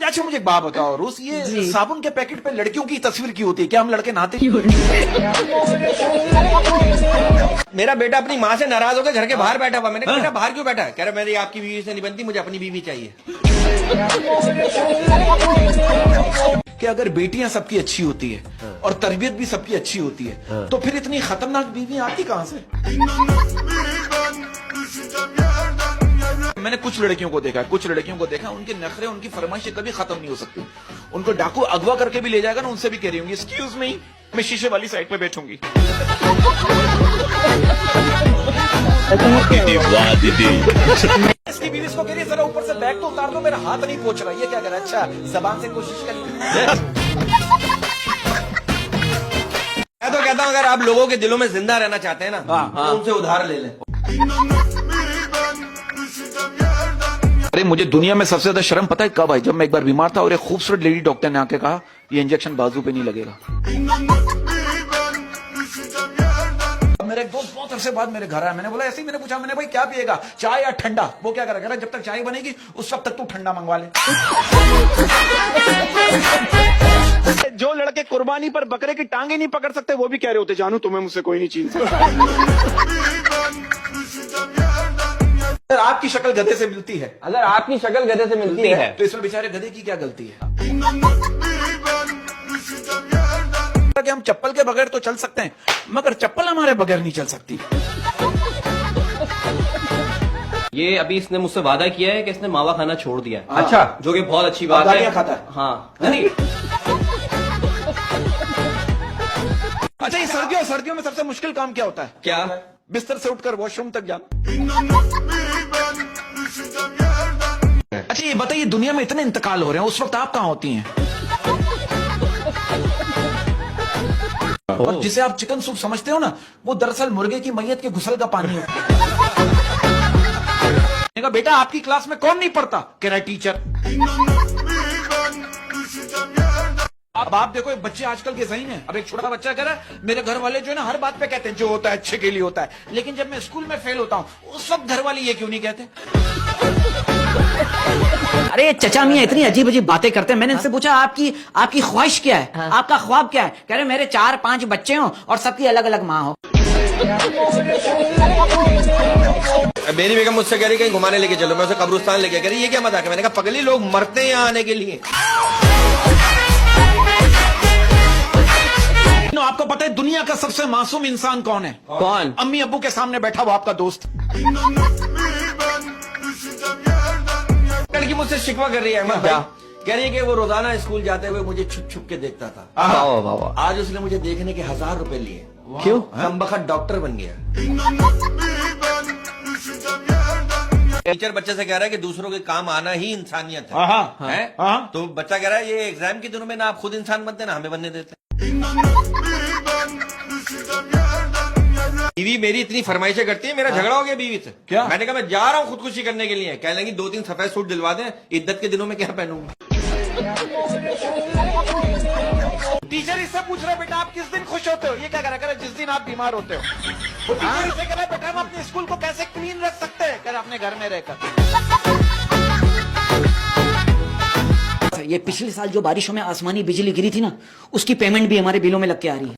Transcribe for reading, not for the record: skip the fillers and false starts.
अच्छा मुझे एक बात बताओ रोज, ये साबुन के पैकेट पे लड़कियों की तस्वीर क्यों होती है? क्या हम लड़के नहाते? मेरा बेटा अपनी माँ से नाराज होकर घर के बाहर बैठा हुआ। मैंने कहा बेटा बाहर क्यों बैठा है? कह रहा मेरी आपकी बीवी से नहीं बनती, मुझे अपनी बीवी चाहिए। कि अगर बेटियां सबकी अच्छी होती है और तरबियत भी सबकी अच्छी होती है तो फिर इतनी खतरनाक बीवी आती कहां से? मैंने कुछ लड़कियों को देखा उनके नखरे, उनकी फरमाइशें कभी खत्म नहीं हो सकती। उनको डाकू अगवा करके भी ले जाएगा ना, उनसे भी कह रही होंगी एक्सक्यूज मी, मैं शीशे वाली साइड पे बैठूंगी। इसकी बीवी इसको कह रही है जरा ऊपर से बैग तो उतार दो, मेरा हाथ नहीं पहुंच रहा। ये क्या कर रहा है? अच्छा जबान से कोशिश कर। मैं तो कहता हूँ अगर आप लोगों के दिलों में जिंदा रहना चाहते हैं ना, तो उनसे उधार ले लें। अरे मुझे दुनिया में सबसे ज्यादा शर्म पता है कब आई? जब मैं एक बार बीमार था और एक खूबसूरत लेडी डॉक्टर ने आके कहा ये इंजेक्शन बाजू पे नहीं लगेगा। मेरे एक दोस्त बहुत अरसे बाद मेरे घर आया, मैंने बोला ऐसे ही, मैंने पूछा, मैंने भाई क्या पिएगा, चाय या ठंडा? वो क्या करेगा, जब तक चाय बनेगी उस वक्त तक तू ठंडा मंगवा ले। जो लड़के कुर्बानी पर बकरे की टांगे नहीं पकड़ सकते वो भी कह रहे होते जानू तुम्हें मुझसे कोई नहीं छीन सकता। अगर आपकी शक्ल गधे से मिलती है, अगर आपकी शक्ल गधे से मिलती है तो इसमें बेचारे गधे की क्या गलती है? कि हम चप्पल के बगैर तो चल सकते हैं मगर चप्पल हमारे बगैर नहीं चल सकती। ये अभी इसने मुझसे वादा किया है कि इसने मावा खाना छोड़ दिया है। अच्छा, जो कि बहुत अच्छी बात है। खाता है? हाँ नहीं। अच्छा ये सर्दियों में सबसे मुश्किल काम क्या होता है? क्या? बिस्तर से उठकर वॉशरूम तक जाना। अच्छा ये बताइए दुनिया में इतने इंतकाल हो रहे हैं, उस वक्त आप कहाँ होती हैं? और जिसे आप चिकन सूप समझते हो ना, वो दरअसल मुर्गे की मैयत के घुसल का पानी है। बेटा आपकी क्लास में कौन नहीं पढ़ता? कह रहा है टीचर। अब आप देखो बच्चे आजकल के ज़हीन हैं। अब एक छोटा बच्चा कह रहा है मेरे घर वाले जो है ना हर बात पे कहते हैं जो होता है अच्छे के लिए होता है, लेकिन जब मैं स्कूल में फेल होता हूँ उस वक्त घर वाले ये क्यों नहीं कहते? अरे चचा मियाँ इतनी अजीब अजीब बातें करते हैं। मैंने इनसे पूछा आपकी ख्वाहिश क्या है? आपका ख्वाब क्या है? कह रहे मेरे 4-5 बच्चे हों और सबकी अलग अलग माँ हो। मेरी बेगम मुझसे कह रही कहीं घुमाने लेके चलो, मैं उसे कब्रिस्तान लेके कह रही ये क्या मजाक है? मैंने कहा पगली लोग मरते हैं यहाँ आने के लिए। आपको पता है दुनिया का सबसे मासूम इंसान कौन है? कौन? अम्मी अब्बू के सामने बैठा हुआ आपका दोस्त। लड़की मुझसे शिकवा कर रही है अहमद भाई, कह रही है कि वो रोजाना स्कूल जाते हुए मुझे छुप छुप के देखता था। आज उसने मुझे देखने के 1000 रुपए लिए। क्यों? कमबख्त डॉक्टर बन गया। टीचर बच्चे से कह रहा है कि दूसरों के काम आना ही इंसानियत है। तो बच्चा कह रहा है ये एग्जाम के दिनों में ना आप खुद इंसान बनते ना हमें बनने देते। बीवी मेरी इतनी फरमाइशें करती है, मेरा झगड़ा हो गया बीवी से। क्या? मैंने कहा मैं जा रहा हूँ खुदकुशी करने के लिए। कह लेंगी 2-3 सफेद सूट दिलवा दें, इद्दत के दिनों में क्या पहनूंगा? टीचर इससे पूछ रहे बेटा आप किस दिन खुश होते हो? ये क्या करा करे जिस दिन आप बीमार होते हो। वो टीचर इससे कह रहा बेटा हम अपने स्कूल को कैसे क्लीन रख सकते हैं? कह रहा अपने घर में रहकर। ये पिछले साल जो बारिशों में आसमानी बिजली गिरी थी ना, उसकी पेमेंट भी हमारे बिलों में लग के आ रही है।